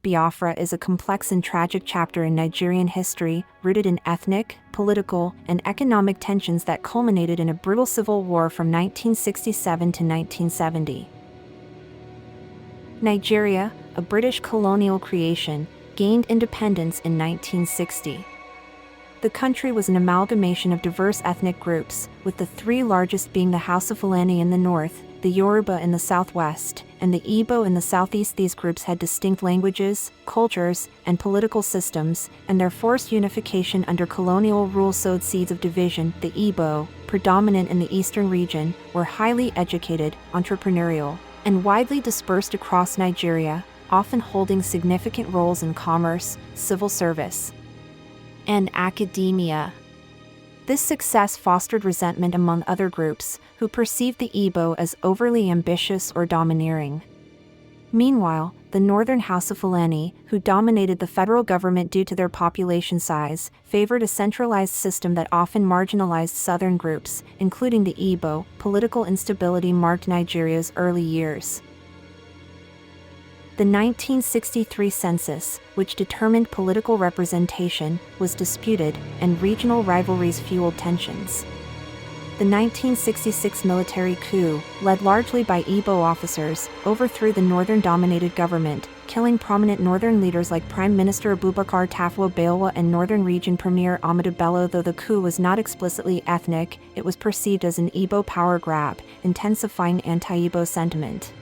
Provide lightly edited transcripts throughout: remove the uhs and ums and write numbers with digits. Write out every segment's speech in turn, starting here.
of Biafra is a complex and tragic chapter in Nigerian history, rooted in ethnic, political, and economic tensions that culminated in a brutal civil war from 1967 to 1970. Nigeria, a British colonial creation, gained independence in 1960. The country was an amalgamation of diverse ethnic groups, with the three largest being the Hausa Fulani in the north, the Yoruba in the southwest, and the Igbo in the southeast. These groups had distinct languages, cultures, and political systems, and their forced unification under colonial rule sowed seeds of division. The Igbo, predominant in the eastern region, were highly educated, entrepreneurial, and widely dispersed across Nigeria, often holding significant roles in commerce, civil service, and academia. This success fostered resentment among other groups, who perceived the Igbo as overly ambitious or domineering. Meanwhile, the northern Hausa Fulani, who dominated the federal government due to their population size, favored a centralized system that often marginalized southern groups, including the Igbo. Political instability marked Nigeria's early years. The 1963 census, which determined political representation, was disputed, and regional rivalries fueled tensions. The 1966 military coup, led largely by Igbo officers, overthrew the northern-dominated government, killing prominent northern leaders like Prime Minister Abubakar Tafawa Balewa and Northern Region Premier Ahmadu Bello. Though the coup was not explicitly ethnic, it was perceived as an Igbo power grab, intensifying anti-Igbo sentiment.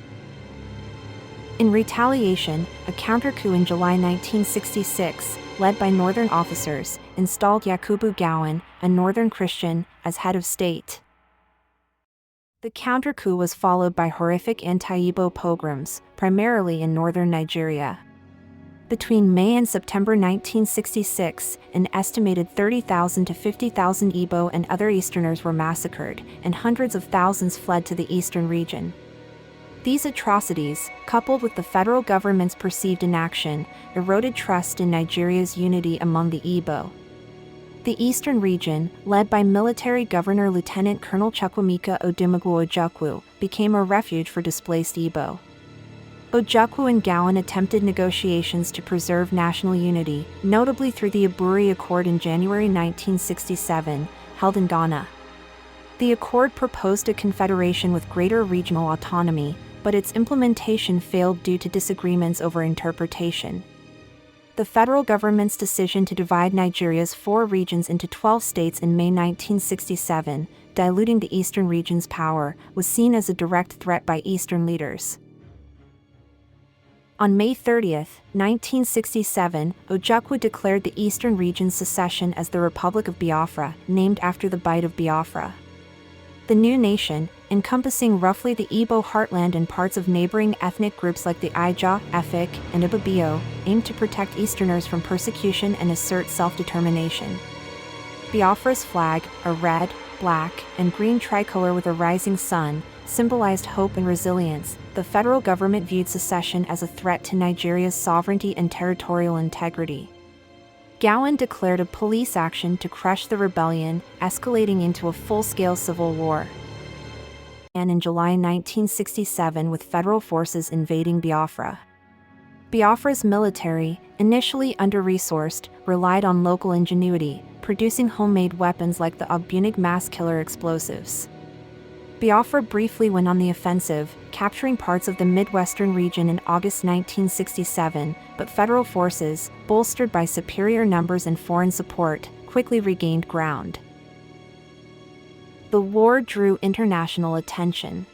In retaliation, a counter-coup in July 1966, led by northern officers, installed Yakubu Gowon, a northern Christian, as head of state. The counter-coup was followed by horrific anti-Igbo pogroms, primarily in northern Nigeria. Between May and September 1966, an estimated 30,000 to 50,000 Igbo and other Easterners were massacred, and hundreds of thousands fled to the eastern region. These atrocities, coupled with the federal government's perceived inaction, eroded trust in Nigeria's unity among the Igbo. The eastern region, led by military governor Lieutenant Colonel Chukwuemeka Odumegwu Ojukwu, became a refuge for displaced Igbo. Ojukwu and Gowon attempted negotiations to preserve national unity, notably through the Aburi Accord in January 1967, held in Ghana. The accord proposed a confederation with greater regional autonomy, but its implementation failed due to disagreements over interpretation. The federal government's decision to divide Nigeria's 4 regions into 12 states in May 1967, diluting the eastern region's power, was seen as a direct threat by eastern leaders. On May 30, 1967, Ojukwu declared the eastern region's secession as the Republic of Biafra, named after the Bight of Biafra. The new nation, encompassing roughly the Igbo heartland and parts of neighboring ethnic groups like the Ijaw, Efik, and Ibibio, aimed to protect Easterners from persecution and assert self-determination. Biafra's flag, a red, black, and green tricolor with a rising sun, symbolized hope and resilience. The federal government viewed secession as a threat to Nigeria's sovereignty and territorial integrity. Gowon declared a police action to crush the rebellion, escalating into a full-scale civil war. And in July 1967, with federal forces invading Biafra. Biafra's military, initially under-resourced, relied on local ingenuity, producing homemade weapons like the Ogbunig mass killer explosives. Biafra briefly went on the offensive, capturing parts of the Midwestern region in August 1967, but federal forces, bolstered by superior numbers and foreign support, quickly regained ground. The war drew international attention.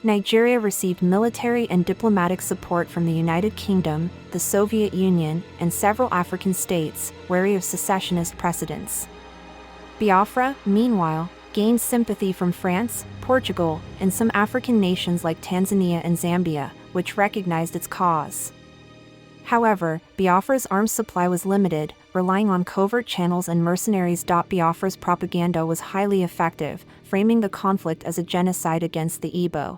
Nigeria received military and diplomatic support from the United Kingdom, the Soviet Union, and several African states, wary of secessionist precedents. Biafra, meanwhile, gained sympathy from France, Portugal, and some African nations like Tanzania and Zambia, which recognized its cause. However, Biafra's arms supply was limited, relying on covert channels and mercenaries. Biafra's propaganda was highly effective, framing the conflict as a genocide against the Igbo.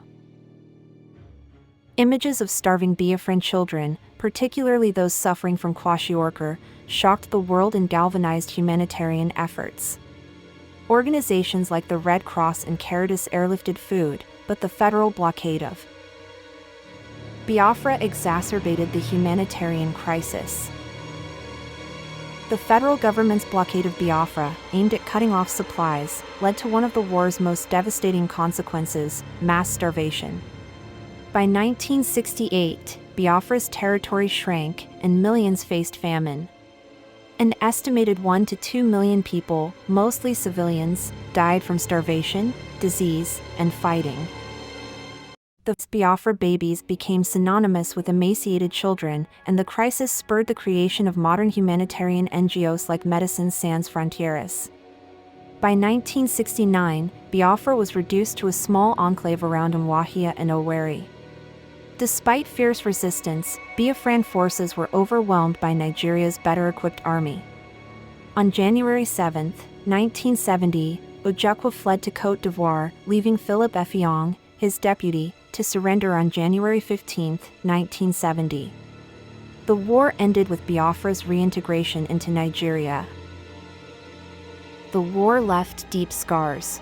Images of starving Biafran children, particularly those suffering from kwashiorkor, shocked the world and galvanized humanitarian efforts. Organizations like the Red Cross and Caritas airlifted food, but the federal blockade of Biafra exacerbated the humanitarian crisis. The federal government's blockade of Biafra, aimed at cutting off supplies, led to one of the war's most devastating consequences: mass starvation. By 1968, Biafra's territory shrank, and millions faced famine. An estimated 1 to 2 million people, mostly civilians, died from starvation, disease, and fighting. The Biafra babies became synonymous with emaciated children, and the crisis spurred the creation of modern humanitarian NGOs like Médecins Sans Frontières. By 1969, Biafra was reduced to a small enclave around Umuahia and Owerri. Despite fierce resistance, Biafran forces were overwhelmed by Nigeria's better-equipped army. On January 7, 1970, Ojukwu fled to Côte d'Ivoire, leaving Philippe Effiong, his deputy, to surrender on January 15, 1970. The war ended with Biafra's reintegration into Nigeria. The war left deep scars.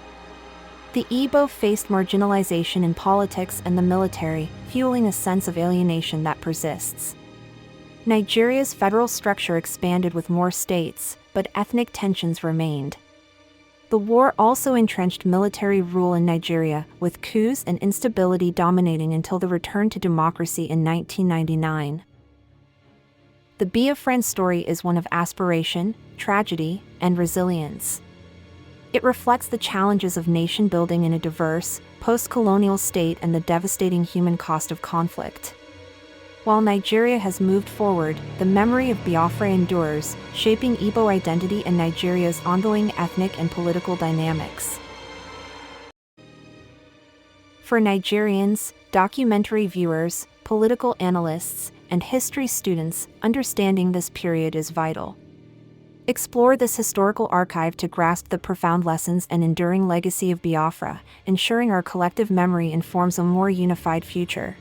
The Igbo faced marginalization in politics and the military, fueling a sense of alienation that persists. Nigeria's federal structure expanded with more states, but ethnic tensions remained. The war also entrenched military rule in Nigeria, with coups and instability dominating until the return to democracy in 1999. The Biafran story is one of aspiration, tragedy, and resilience. It reflects the challenges of nation-building in a diverse, post-colonial state and the devastating human cost of conflict. While Nigeria has moved forward, the memory of Biafra endures, shaping Igbo identity and Nigeria's ongoing ethnic and political dynamics. For Nigerians, documentary viewers, political analysts, and history students, understanding this period is vital. Explore this historical archive to grasp the profound lessons and enduring legacy of Biafra, ensuring our collective memory informs a more unified future.